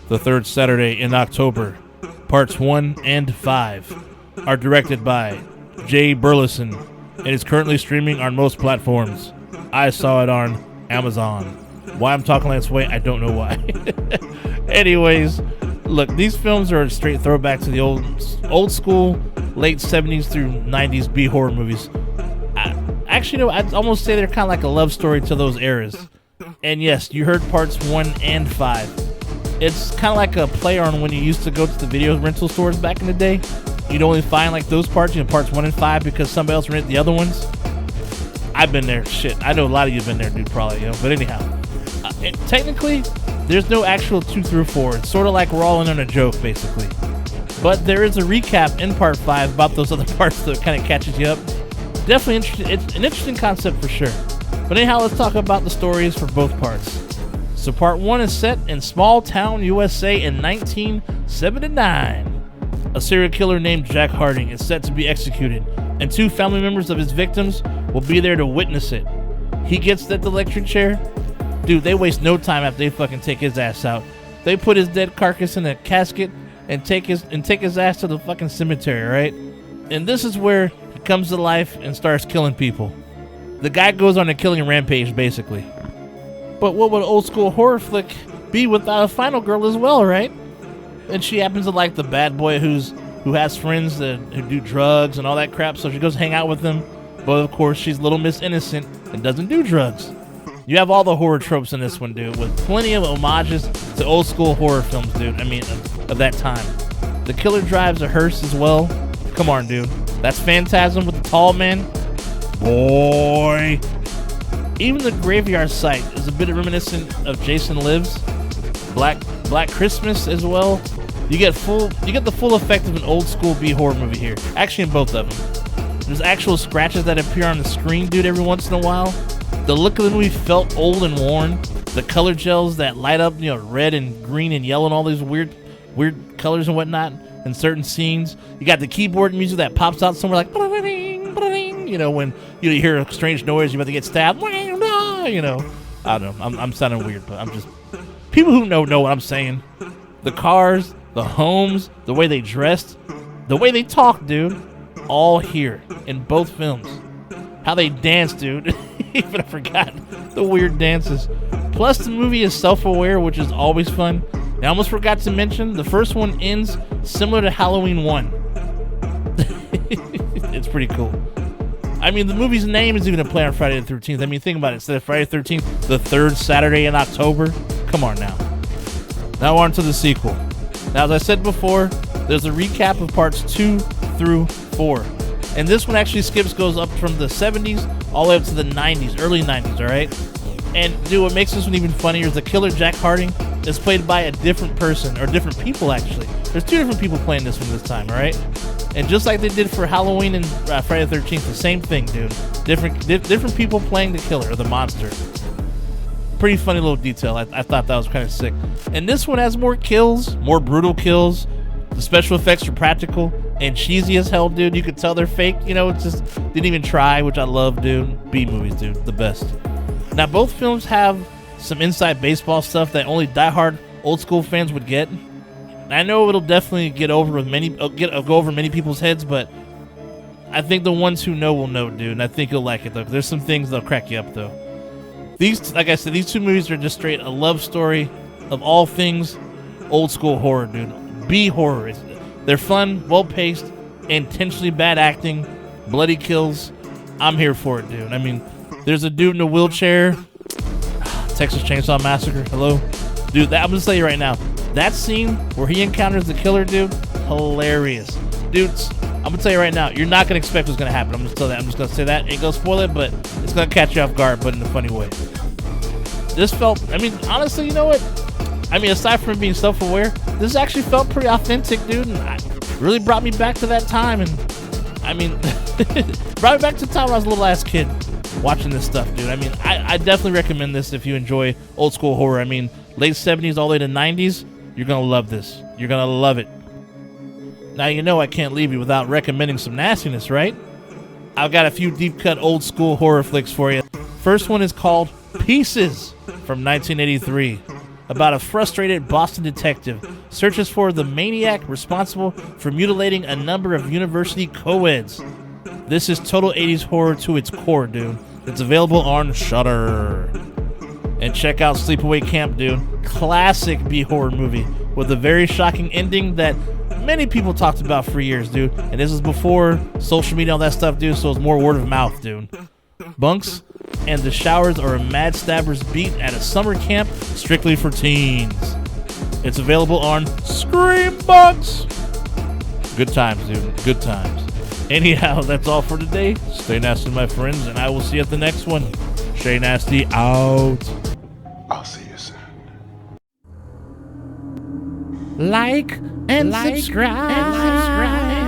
The Third Saturday in October, Parts 1 and 5, are directed by Jay Burleson and is currently streaming on most platforms. I saw it on Amazon. Why I'm talking this way, I don't know why. Anyways, look, these films are a straight throwback to the old school, late 70s through 90s B-horror movies. Actually, no, I'd almost say they're kind of like a love story to those eras. And yes, you heard Parts 1 and 5. It's kind of like a play on when you used to go to the video rental stores back in the day. You'd only find like those parts, parts 1 and 5, because somebody else rented the other ones. I've been there. Shit, I know a lot of you have been there, dude, probably. But anyhow, technically, there's no actual 2 through 4. It's sort of like we're all in on a joke, basically. But there is a recap in Part 5 about those other parts that kind of catches you up. Definitely interesting. It's an interesting concept for sure. But anyhow, let's talk about the stories for both parts. So Part 1 is set in small town USA in 1979. A serial killer named Jack Harding is set to be executed, and 2 family members of his victims will be there to witness it. He gets that electric chair. Dude, they waste no time after they fucking take his ass out. They put his dead carcass in a casket and take his ass to the fucking cemetery, right? And this is where he comes to life and starts killing people. The guy goes on a killing rampage, basically. But what would an old school horror flick be without a final girl as well, right? And she happens to like the bad boy who has friends who do drugs and all that crap, so she goes hang out with them. But of course, she's Little Miss Innocent and doesn't do drugs. You have all the horror tropes in this one, dude, with plenty of homages to old school horror films, dude. I mean, of that time. The killer drives a hearse as well. Come on, dude. That's Phantasm with the tall man. Boy. Even the graveyard site is a bit reminiscent of Jason Lives. Black Christmas as well. You get the full effect of an old school B-horror movie here. Actually, in both of them. There's actual scratches that appear on the screen, dude, every once in a while. The look of the movie felt old and worn. The color gels that light up, red and green and yellow and all these weird colors and whatnot in certain scenes. You got the keyboard music that pops out somewhere like, when you hear a strange noise, you're about to get stabbed. I don't know. I'm sounding weird, but I'm just... People who know what I'm saying. The cars, the homes, the way they dressed, the way they talk, dude. All here in both films. How they dance, dude. Even I forgot the weird dances. Plus, the movie is self-aware, which is always fun. I almost forgot to mention, the first one ends similar to Halloween 1. It's pretty cool. I mean, the movie's name is even a play on Friday the 13th. I mean, think about it. Instead of Friday the 13th, the 3rd Saturday in October. Come on now. Now on to the sequel. Now, as I said before, there's a recap of parts 2 through 4. And this one actually goes up from the 70s all the way up to the 90s, early 90s, all right? And, dude, what makes this one even funnier is the killer, Jack Harding, is played by a different person, or different people, actually. There's 2 different people playing this one this time, all right? And just like they did for Halloween and Friday the 13th, the same thing, dude. Different people playing the killer, or the monster. Pretty funny little detail. I thought that was kind of sick. And this one has more kills, more brutal kills. The special effects are practical and cheesy as hell, dude. You could tell they're fake. It's just didn't even try, which I love, dude. B movies, dude, the best. Now, both films have some inside baseball stuff that only diehard old school fans would get. I know it'll definitely go over many people's heads, but I think the ones who know will know, dude. And I think you'll like it, though. There's some things that'll crack you up, though. Like I said, these 2 movies are just straight a love story of all things old school horror, dude. B horror. They're fun, well paced, intentionally bad acting, bloody kills. I'm here for it, dude. I mean, there's a dude in a wheelchair. Texas Chainsaw Massacre. Hello, dude. I'm gonna tell you right now. That scene where he encounters the killer, dude, hilarious, dude. I'm gonna tell you right now. You're not gonna expect what's gonna happen. I'm just gonna say that. Ain't gonna spoil it, but it's gonna catch you off guard, but in a funny way. This felt. I mean, honestly, you know what? I mean, aside from being self-aware, this actually felt pretty authentic, dude, and really brought me back to that time. And I mean, brought me back to the time when I was a little ass kid watching this stuff, dude. I mean, I definitely recommend this if you enjoy old school horror. I mean, late 70s all the way to 90s, you're gonna love this. You're gonna love it. Now, I can't leave you without recommending some nastiness, right? I've got a few deep-cut old school horror flicks for you. First one is called Pieces from 1983. about a frustrated Boston detective searches for the maniac responsible for mutilating a number of university co-eds. This is total 80s horror to its core, dude. It's available on Shudder. And check out Sleepaway Camp, dude. Classic B-horror movie with a very shocking ending that many people talked about for years, dude. And this was before social media and all that stuff, dude, so it's more word of mouth, dude. Bunks and the Showers are a mad stabbers beat at a summer camp strictly for teens. It's available on Scream Bunks. Good times, dude. Good times. Anyhow, that's all for today. Stay nasty, my friends, and I will see you at the next one. Shay Nasty out. I'll see you soon. Like and subscribe.